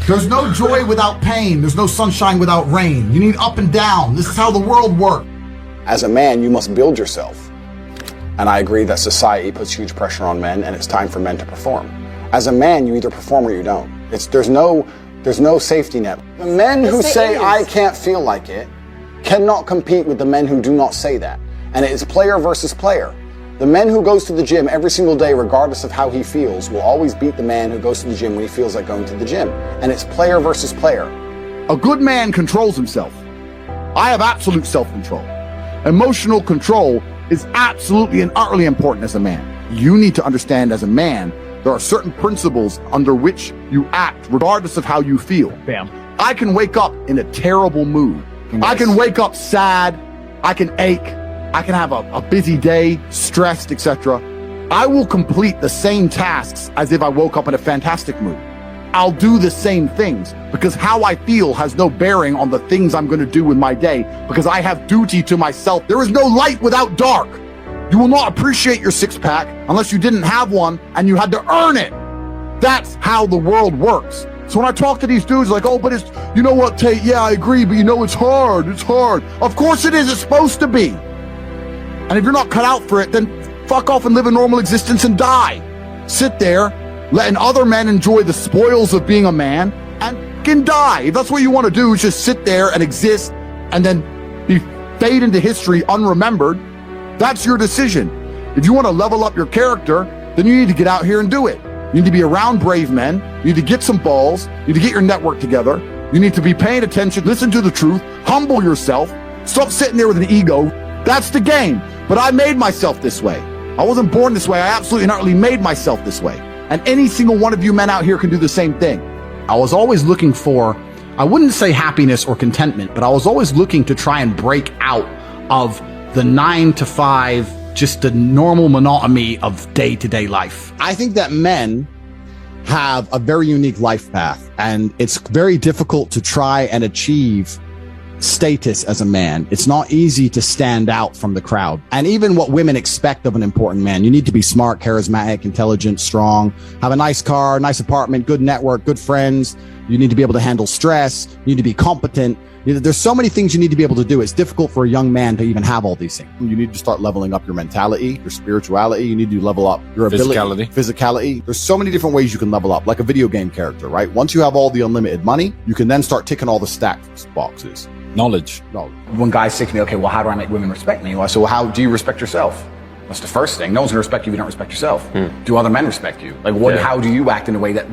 There's no joy without pain. There's no sunshine without rain. You need up and down. This is how the world works. As a man, you must build yourself. And I agree that society puts huge pressure on men, and it's time for men to perform. As a man, you either perform or you don't. There's no safety net. The men who say, I can't feel like it, cannot compete with the men who do not say that. And it is player versus player. The man who goes to the gym every single day, regardless of how he feels, will always beat the man who goes to the gym when he feels like going to the gym. And it's player versus player. A good man controls himself. I have absolute self-control. Emotional control is absolutely and utterly important as a man. You need to understand as a man, there are certain principles under which you act regardless of how you feel. Bam. I can wake up in a terrible mood. Nice. I can wake up sad. I can ache. I can have a busy day, stressed, etc. I will complete the same tasks as if I woke up in a fantastic mood. I'll do the same things because how I feel has no bearing on the things I'm going to do in my day because I have duty to myself. There is no light without dark. You will not appreciate your six-pack unless you didn't have one and you had to earn it. That's how the world works. So when I talk to these dudes like, oh, but it's, you know what, Tate, yeah, I agree, but you know, it's hard. Of course it is. It's supposed to be. And if you're not cut out for it, then fuck off and live a normal existence and die. Sit there, letting other men enjoy the spoils of being a man and can die. If that's what you want to do, is just sit there and exist and then fade into history unremembered. That's your decision. If you want to level up your character, then you need to get out here and do it. You need to be around brave men. You need to get some balls. You need to get your network together. You need to be paying attention, listen to the truth, humble yourself, stop sitting there with an ego. That's the game. But I made myself this way. I wasn't born this way. I absolutely and utterly made myself this way. And any single one of you men out here can do the same thing. I was always looking for, I wouldn't say happiness or contentment, but I was always looking to try and break out of the 9 to 5, just the normal monotony of day-to-day life. I think that men have a very unique life path, and it's very difficult to try and achieve status as a man. It's not easy to stand out from the crowd. And even what women expect of an important man, you need to be smart, charismatic, intelligent, strong, have a nice car, nice apartment, good network, good friends. You need to be able to handle stress. You need to be competent. There's so many things you need to be able to do. It's difficult for a young man to even have all these things. You need to start leveling up your mentality, your spirituality. You need to level up your ability, physicality. There's so many different ways you can level up, like a video game character, right? Once you have all the unlimited money, you can then start ticking all the stats boxes. Knowledge. When guys say to me, okay, well, how do I make women respect me? Well, I say, well, how do you respect yourself? That's the first thing. No one's gonna respect you if you don't respect yourself. Do other men respect you? Like, how do you act in a way that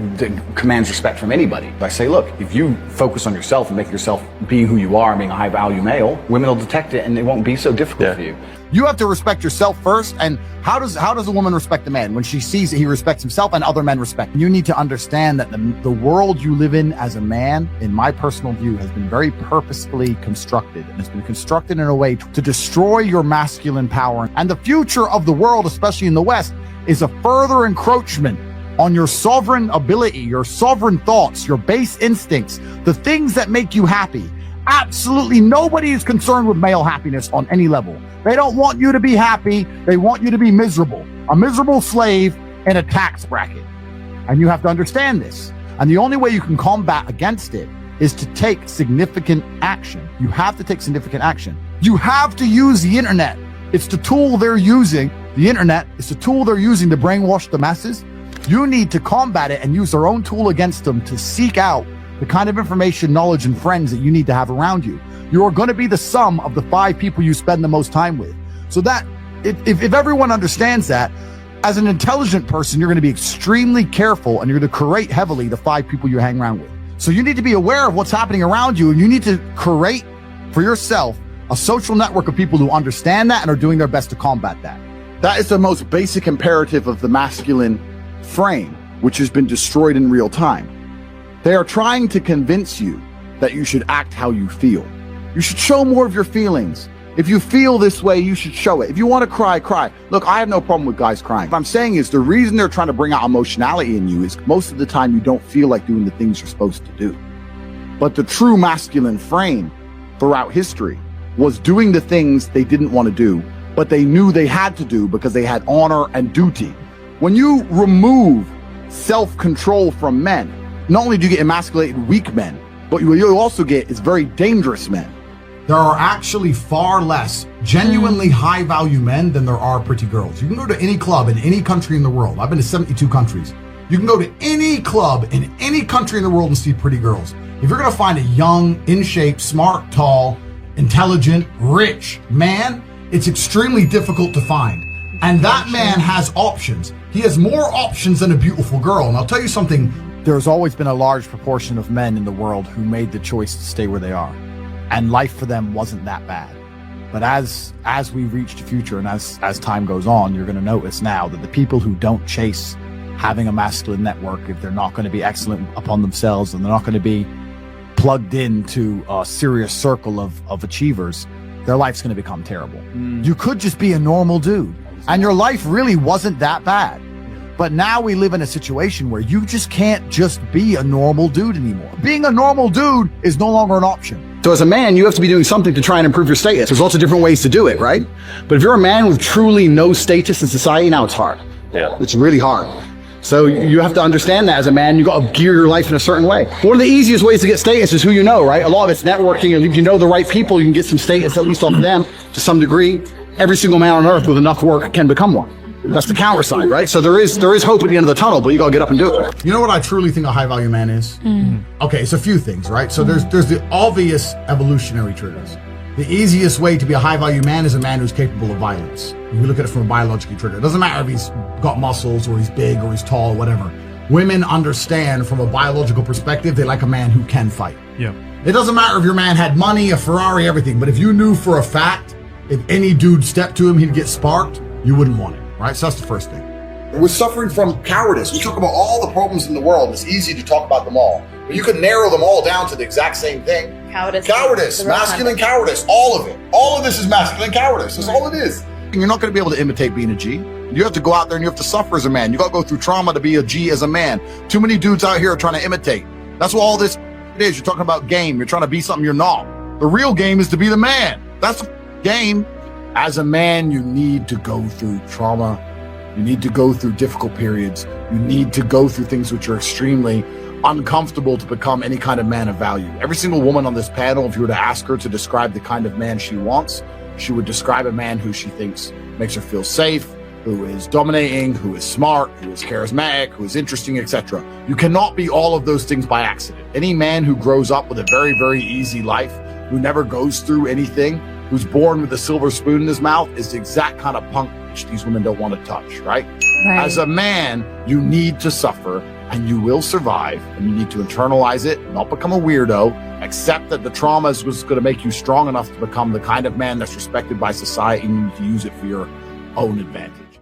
commands respect from anybody? I say, look, if you focus on yourself and make yourself being who you are and being a high value male, women will detect it and it won't be so difficult for you. You have to respect yourself first. And how does a woman respect a man? When she sees that he respects himself and other men respect him. You need to understand that the world you live in as a man, in my personal view, has been very purposefully constructed. And it's been constructed in a way to destroy your masculine power. And the future of the world, especially in the West, is a further encroachment on your sovereign ability, your sovereign thoughts, your base instincts, the things that make you happy. Absolutely nobody is concerned with male happiness on any level. They don't want you to be happy. They want you to be miserable. A miserable slave in a tax bracket. And you have to understand this. And the only way you can combat against it is to take significant action. You have to take significant action. You have to use the internet. It's the tool they're using. The internet is the tool they're using to brainwash the masses. You need to combat it and use their own tool against them to seek out the kind of information, knowledge, and friends that you need to have around you. You are going to be the sum of the 5 people you spend the most time with. So that, if everyone understands that, as an intelligent person, you're going to be extremely careful and you're going to curate heavily the 5 people you hang around with. So you need to be aware of what's happening around you, and you need to curate for yourself a social network of people who understand that and are doing their best to combat that. That is the most basic imperative of the masculine frame, which has been destroyed in real time. They are trying to convince you that you should act how you feel. You should show more of your feelings. If you feel this way, you should show it. If you want to cry, cry. Look, I have no problem with guys crying. What I'm saying is the reason they're trying to bring out emotionality in you is most of the time you don't feel like doing the things you're supposed to do. But the true masculine frame throughout history was doing the things they didn't want to do, but they knew they had to do because they had honor and duty. When you remove self-control from men, not only do you get emasculated, weak men, but what you also get is very dangerous men. There are actually far less genuinely high-value men than there are pretty girls. You can go to any club in any country in the world. I've been to 72 countries. You can go to any club in any country in the world and see pretty girls. If you're going to find a young, in shape, smart, tall, intelligent, rich man, it's extremely difficult to find. And that man has options. He has more options than a beautiful girl. And I'll tell you something. There's always been a large proportion of men in the world who made the choice to stay where they are. And life for them wasn't that bad. But as we reach the future and as time goes on, you're going to notice now that the people who don't chase having a masculine network, if they're not going to be excellent upon themselves and they're not going to be plugged into a serious circle of achievers, their life's going to become terrible. You could just be a normal dude and your life really wasn't that bad. But now we live in a situation where you just can't just be a normal dude anymore. Being a normal dude is no longer an option. So as a man, you have to be doing something to try and improve your status. There's lots of different ways to do it, right? But if you're a man with truly no status in society, now it's hard. Yeah. It's really hard. So you have to understand that as a man, you got to gear your life in a certain way. One of the easiest ways to get status is who you know, right? A lot of it's networking, and if you know the right people, you can get some status, at least off of them, to some degree. Every single man on earth with enough work can become one. That's the counter side, right? So there is hope at the end of the tunnel, but you gotta get up and do it. You know what I truly think a high value man is? Okay, it's a few things, right? So there's the obvious evolutionary triggers. The easiest way to be a high value man is a man who's capable of violence. You look at it from a biological trigger. It doesn't matter if he's got muscles or he's big or he's tall or whatever. Women understand from a biological perspective, they like a man who can fight. Yeah. It doesn't matter if your man had money, a Ferrari, everything, but if you knew for a fact, if any dude stepped to him, he'd get sparked, you wouldn't want it. Right? So that's the first thing. We're suffering from cowardice. We talk about all the problems in the world. It's easy to talk about them all. But you can narrow them all down to the exact same thing. Cowardice, masculine cowardice, all of it. All of this is masculine cowardice. That's all it is. You're not going to be able to imitate being a G. You have to go out there and you have to suffer as a man. You got to go through trauma to be a G as a man. Too many dudes out here are trying to imitate. That's what all this is. You're talking about game. You're trying to be something you're not. The real game is to be the man. That's the game. As a man, you need to go through trauma. You need to go through difficult periods. You need to go through things which are extremely uncomfortable to become any kind of man of value. Every single woman on this panel, if you were to ask her to describe the kind of man she wants, she would describe a man who she thinks makes her feel safe, who is dominating, who is smart, who is charismatic, who is interesting, etc. You cannot be all of those things by accident. Any man who grows up with a very, very easy life, who never goes through anything, who's born with a silver spoon in his mouth, is the exact kind of punk which these women don't want to touch, right? As a man, you need to suffer and you will survive, and you need to internalize it, not become a weirdo, accept that the trauma is going to make you strong enough to become the kind of man that's respected by society, and you need to use it for your own advantage.